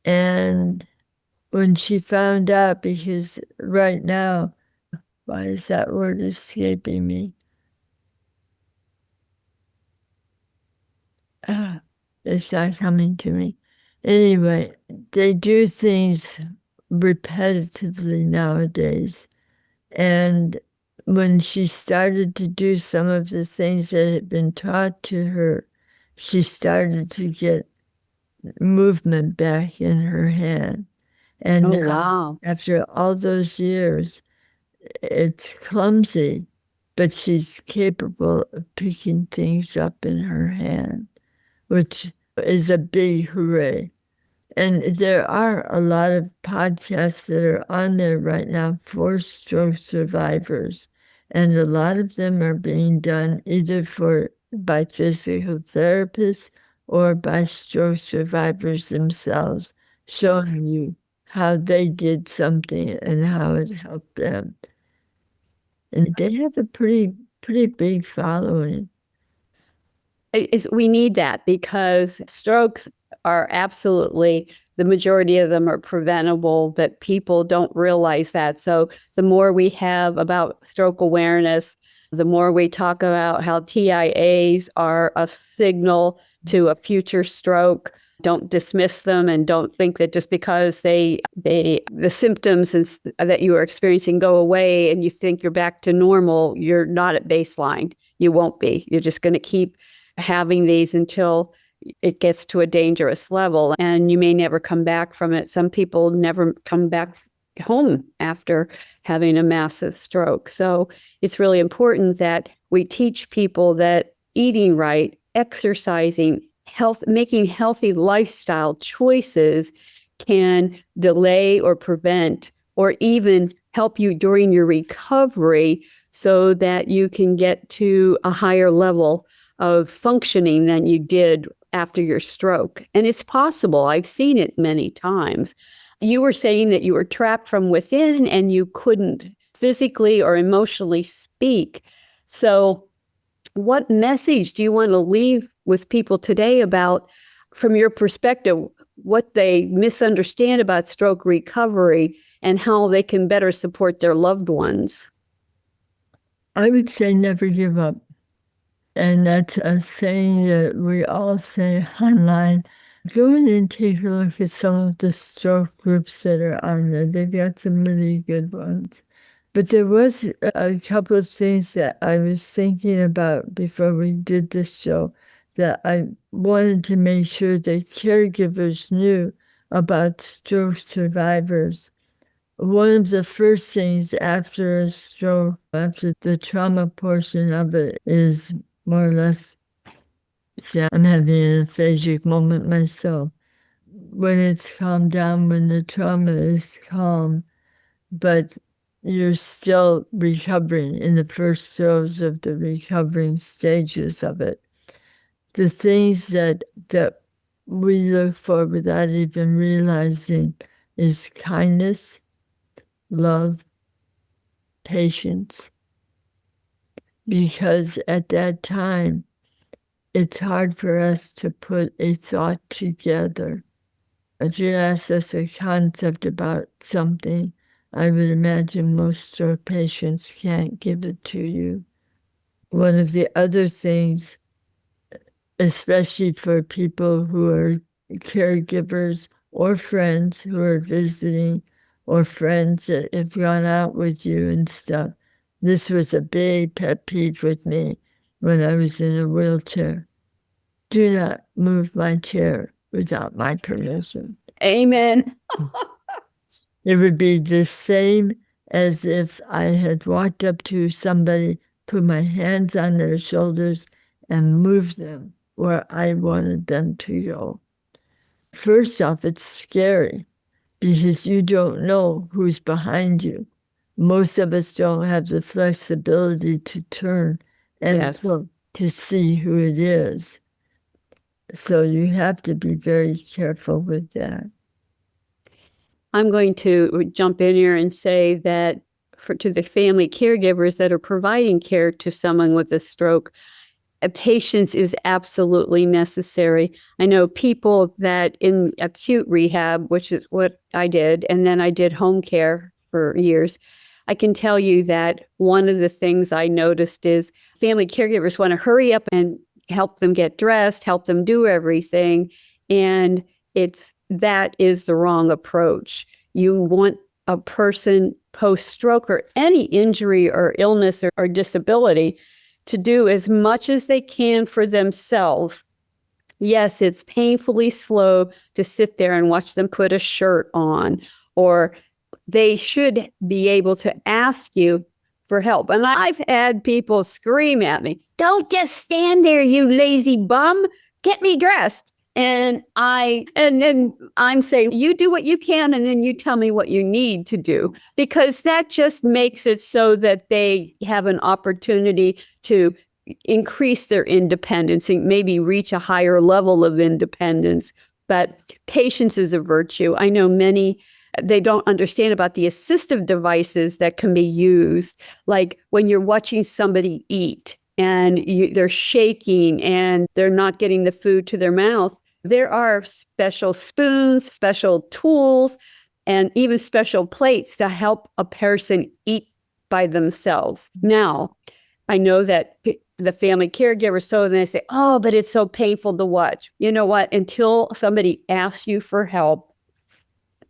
And when she found out, because right now, why is that word escaping me? It's not coming to me. Anyway, they do things repetitively nowadays. And when she started to do some of the things that had been taught to her, she started to get movement back in her hand. And wow. After all those years, it's clumsy, but she's capable of picking things up in her hand, which is a big hooray. And there are a lot of podcasts that are on there right now for stroke survivors. And a lot of them are being done either by physical therapists or by stroke survivors themselves, showing you how they did something and how it helped them. And they have a pretty big following. We need that because strokes are absolutely the majority of them are preventable, but people don't realize that. So the more we have about stroke awareness, the more we talk about how TIAs are a signal to a future stroke. Don't dismiss them, and don't think that just because the symptoms that you are experiencing go away and you think you're back to normal, you're not at baseline. You won't be. You're just going to keep having these until it gets to a dangerous level, and you may never come back from it. Some people never come back home after having a massive stroke. So it's really important that we teach people that eating right, exercising, making healthy lifestyle choices can delay or prevent or even help you during your recovery so that you can get to a higher level of functioning than you did after your stroke. And it's possible. I've seen it many times. You were saying that you were trapped from within and you couldn't physically or emotionally speak. So what message do you want to leave with people today about, from your perspective, what they misunderstand about stroke recovery and how they can better support their loved ones? I would say never give up. And that's a saying that we all say online. Go in and take a look at some of the stroke groups that are on there. They've got some really good ones. But there was a couple of things that I was thinking about before we did this show that I wanted to make sure that caregivers knew about stroke survivors. One of the first things after a stroke, after the trauma portion of it, is more or less, see, I'm having an aphagic moment myself. When it's calmed down, when the trauma is calm, but you're still recovering in the first throes of the recovering stages of it. The things that we look for without even realizing is kindness, love, patience. Because at that time, it's hard for us to put a thought together. If you ask us a concept about something, I would imagine most stroke patients can't give it to you. One of the other things, especially for people who are caregivers or friends who are visiting or friends that have gone out with you and stuff, this was a big pet peeve with me when I was in a wheelchair. Do not move my chair without my permission. Amen. It would be the same as if I had walked up to somebody, put my hands on their shoulders, and moved them where I wanted them to go. First off, it's scary because you don't know who's behind you. Most of us don't have the flexibility to turn and look to see who it is. So you have to be very careful with that. I'm going to jump in here and say that to the family caregivers that are providing care to someone with a stroke, patience is absolutely necessary. I know people that in acute rehab, which is what I did, and then I did home care for years. I can tell you that one of the things I noticed is family caregivers want to hurry up and help them get dressed, help them do everything. And that is the wrong approach. You want a person post-stroke or any injury or illness or disability to do as much as they can for themselves. Yes, it's painfully slow to sit there and watch them put a shirt on, or they should be able to ask you for help. And I've had people scream at me, "Don't just stand there, you lazy bum. Get me dressed." And then I'm saying, you do what you can, and then you tell me what you need to do, because that just makes it so that they have an opportunity to increase their independence and maybe reach a higher level of independence. But patience is a virtue. I know many, they don't understand about the assistive devices that can be used, like when you're watching somebody eat and they're shaking and they're not getting the food to their mouth. There are special spoons, special tools, and even special plates to help a person eat by themselves. Now, I know that the family caregivers, so they say, oh, but it's so painful to watch. You know what? Until somebody asks you for help,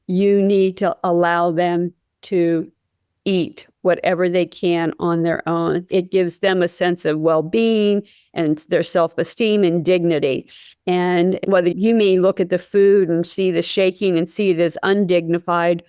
you need to allow them to eat whatever they can on their own. It gives them a sense of well-being and their self-esteem and dignity. And whether you may look at the food and see the shaking and see it as undignified,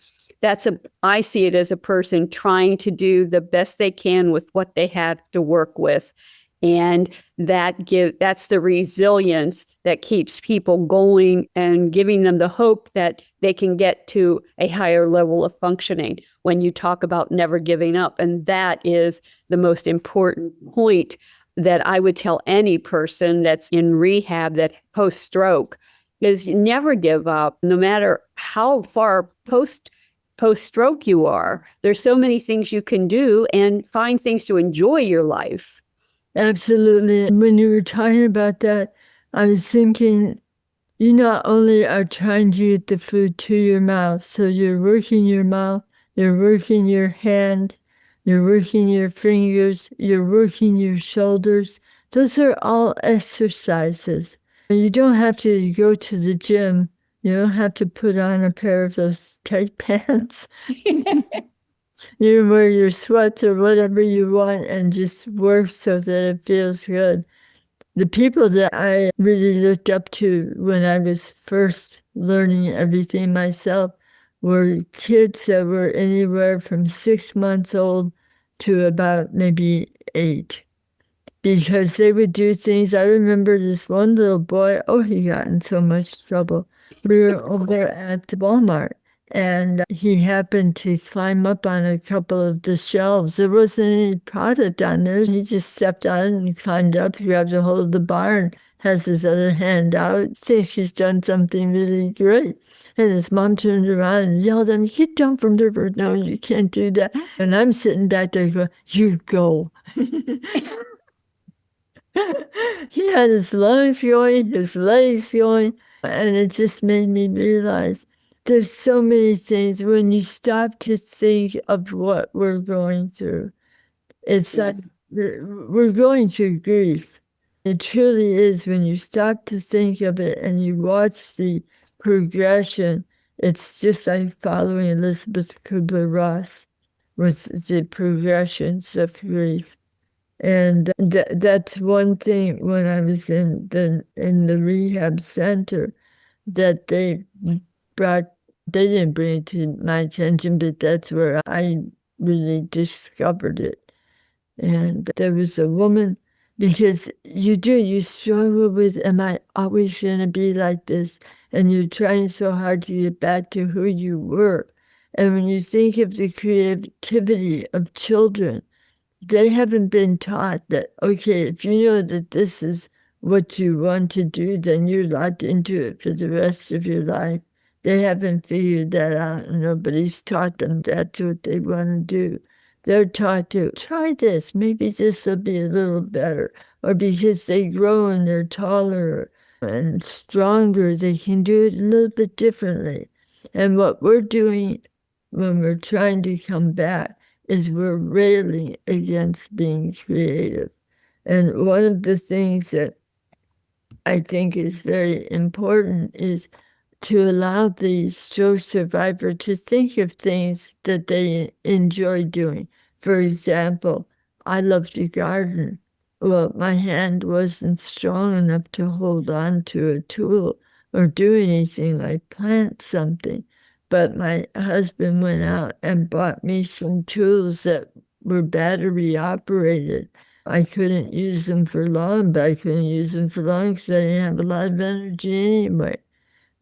I see it as a person trying to do the best they can with what they have to work with. And that's the resilience that keeps people going and giving them the hope that they can get to a higher level of functioning when you talk about never giving up. And that is the most important point that I would tell any person that's in rehab that post-stroke is never give up, no matter how far post-stroke you are. There's so many things you can do and find things to enjoy your life. Absolutely. When you were talking about that, I was thinking, you not only are trying to get the food to your mouth, so you're working your mouth, you're working your hand, you're working your fingers, you're working your shoulders. Those are all exercises. You don't have to go to the gym. You don't have to put on a pair of those tight pants. You wear your sweats or whatever you want and just work so that it feels good. The people that I really looked up to when I was first learning everything myself were kids that were anywhere from 6 months old to about maybe 8. Because they would do things. I remember this one little boy, he got in so much trouble. We were over at Walmart, and he happened to climb up on a couple of the shelves. There wasn't any product on there. He just stepped on it and climbed up, grabbed a hold of the bar, and has his other hand out. Thinks he's done something really great. And his mom turned around and yelled at him, "Get down from there, Bert. No, you can't do that." And I'm sitting back there going, "You go." He had his lungs going, his legs going, and it just made me realize there's so many things when you stop to think of what we're going through. It's like we're going through grief. It truly is when you stop to think of it and you watch the progression. It's just like following Elizabeth Kubler-Ross with the progressions of grief. And that's one thing when I was in the rehab center that they didn't bring it to my attention, but that's where I really discovered it. And there was a woman, because you struggle with, am I always going to be like this? And you're trying so hard to get back to who you were. And when you think of the creativity of children, they haven't been taught that, okay, if you know that this is what you want to do, then you're locked into it for the rest of your life. They haven't figured that out. Nobody's taught them that's what they want to do. They're taught to try this. Maybe this will be a little better. Or because they grow and they're taller and stronger, they can do it a little bit differently. And what we're doing when we're trying to come back is we're railing against being creative. And one of the things that I think is very important is to allow the stroke survivor to think of things that they enjoy doing. For example, I love to garden. Well, my hand wasn't strong enough to hold on to a tool or do anything like plant something. But my husband went out and bought me some tools that were battery operated. I couldn't use them for long, but I couldn't use them for long because I didn't have a lot of energy anyway.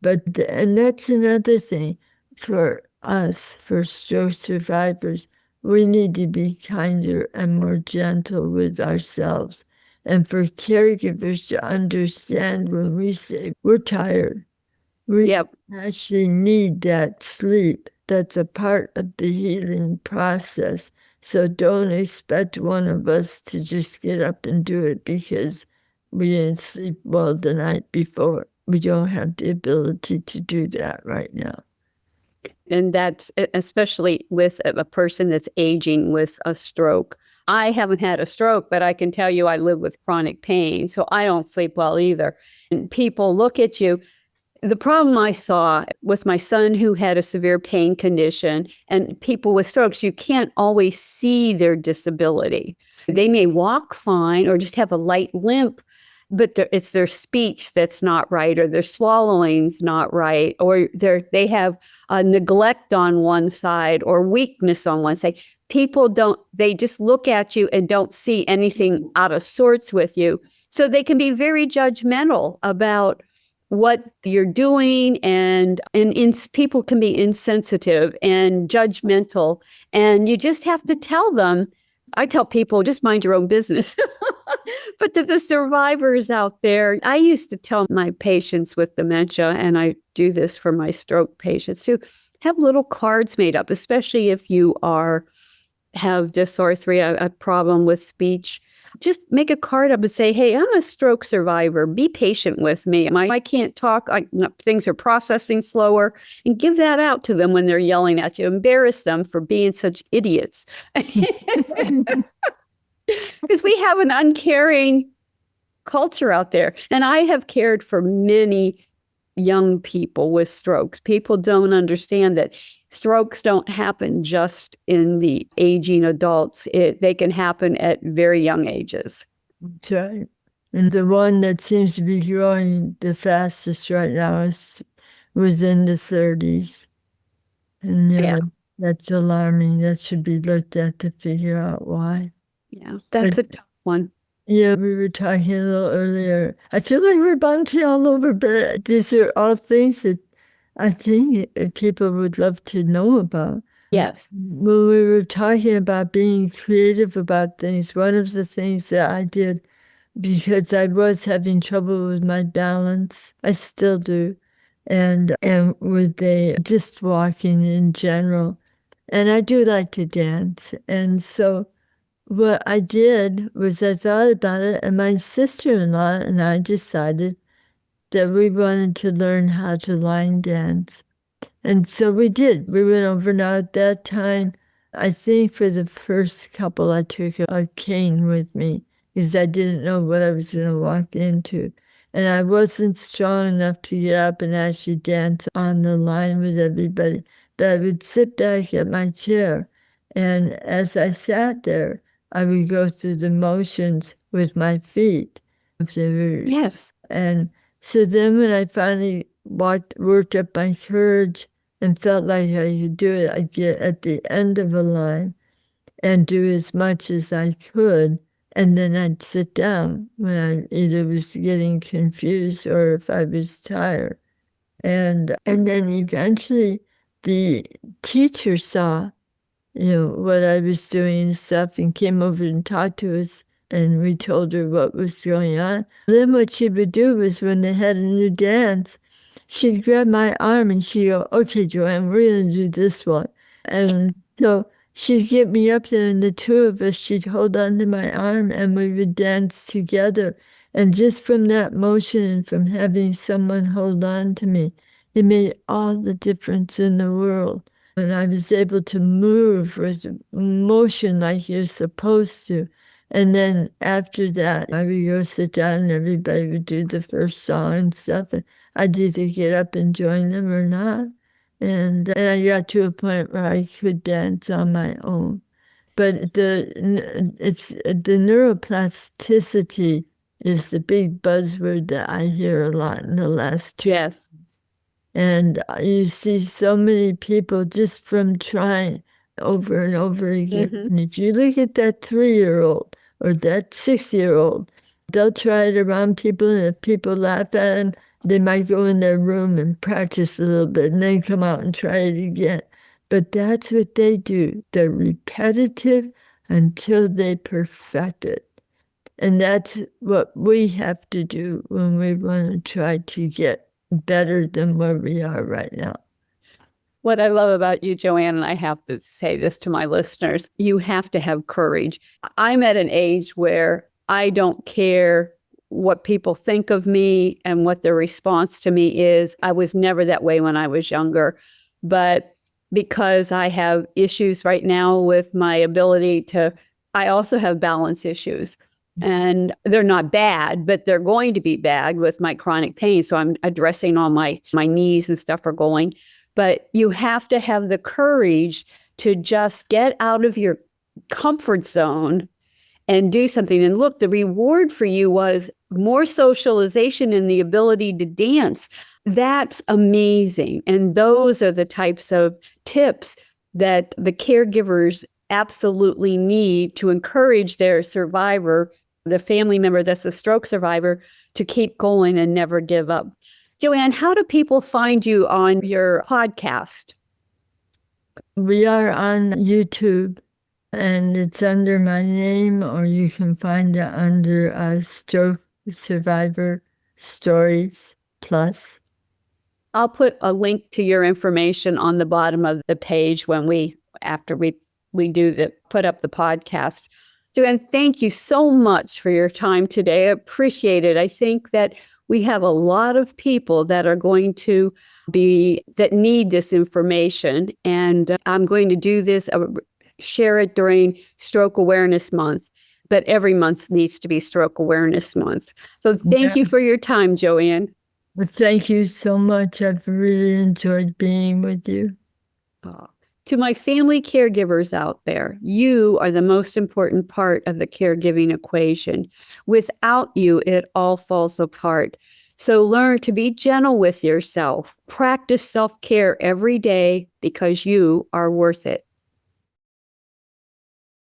And that's another thing for us, for stroke survivors. We need to be kinder and more gentle with ourselves. And for caregivers to understand when we say we're tired, we actually need that sleep. That's a part of the healing process. So don't expect one of us to just get up and do it because we didn't sleep well the night before. we don't have the ability to do that right now. And that's especially with a person that's aging with a stroke. I haven't had a stroke, but I can tell you I live with chronic pain, so I don't sleep well either. And people look at you. The problem I saw with my son who had a severe pain condition and people with strokes, you can't always see their disability. They may walk fine or just have a light limp, but it's their speech that's not right, or their swallowing's not right, or they have neglect on one side or weakness on one side. People they just look at you and don't see anything out of sorts with you. So they can be very judgmental about what you're doing, and people can be insensitive and judgmental. And you just have to tell them. I tell people, just mind your own business. But to the survivors out there, I used to tell my patients with dementia, and I do this for my stroke patients too, have little cards made up, especially if you have dysarthria, a problem with speech. Just make a card up and say, hey, I'm a stroke survivor. Be patient with me. I can't talk. Things are processing slower. And give that out to them when they're yelling at you. Embarrass them for being such idiots. Because we have an uncaring culture out there. And I have cared for many young people with strokes. People don't understand that strokes don't happen just in the aging adults. They can happen at very young ages. That's right. And the one that seems to be growing the fastest right now was in the 30s. And yeah, that's alarming. That should be looked at to figure out why. Yeah, that's a tough one. Yeah, we were talking a little earlier. I feel like we're bouncing all over, but these are all things that I think people would love to know about. Yes. When we were talking about being creative about things, one of the things that I did, because I was having trouble with my balance, I still do, and with just walking in general. And I do like to dance. And so what I did was I thought about it, and my sister-in-law and I decided that we wanted to learn how to line dance. And so we did. We went over. Now at that time, I think for the first couple, I took a cane with me because I didn't know what I was going to walk into. And I wasn't strong enough to get up and actually dance on the line with everybody. But I would sit back at my chair, and as I sat there, I would go through the motions with my feet. Yes. And so then when I finally worked up my courage and felt like I could do it, I'd get at the end of a line and do as much as I could. And then I'd sit down when I either was getting confused or if I was tired. And then eventually the teacher saw what I was doing and stuff, and came over and talked to us, and we told her what was going on. Then what she would do was when they had a new dance, she'd grab my arm and she'd go, okay, Jo Ann, we're going to do this one. And so she'd get me up there, and the two of us, she'd hold on to my arm, and we would dance together. And just from that motion and from having someone hold on to me, it made all the difference in the world. And I was able to move with motion like you're supposed to. And then after that, I would go sit down and everybody would do the first song and stuff. And I'd either get up and join them or not. And I got to a point where I could dance on my own. But the neuroplasticity is the big buzzword that I hear a lot in the last 2 years. And you see so many people just from trying over and over again. Mm-hmm. And if you look at that 3-year-old or that 6-year-old, they'll try it around people, and if people laugh at them, they might go in their room and practice a little bit and then come out and try it again. But that's what they do. They're repetitive until they perfect it. And that's what we have to do when we want to try to get better than where we are right now. What I love about you, Jo Ann, and I have to say this to my listeners, you have to have courage. I'm at an age where I don't care what people think of me and what their response to me is. I was never that way when I was younger. But because I have issues right now with my ability to, I also have balance issues. And they're not bad, but they're going to be bad with my chronic pain. So I'm addressing all my knees and stuff are going. But you have to have the courage to just get out of your comfort zone and do something. And look, the reward for you was more socialization and the ability to dance. That's amazing. And those are the types of tips that the caregivers absolutely need to encourage their survivor, the family member that's a stroke survivor, to keep going and never give up. Jo Ann, how do people find you on your podcast? We are on YouTube, and it's under my name, or you can find it under Stroke Survivor Stories Plus. I'll put a link to your information on the bottom of the page after we put up the podcast. Jo Ann, thank you so much for your time today. I appreciate it. I think that we have a lot of people that are going to that need this information. And I'm going to do this, share it during Stroke Awareness Month. But every month needs to be Stroke Awareness Month. So thank you for your time, Jo Ann. Well, thank you so much. I've really enjoyed being with you. To my family caregivers out there, you are the most important part of the caregiving equation. Without you, it all falls apart. So learn to be gentle with yourself. Practice self-care every day because you are worth it.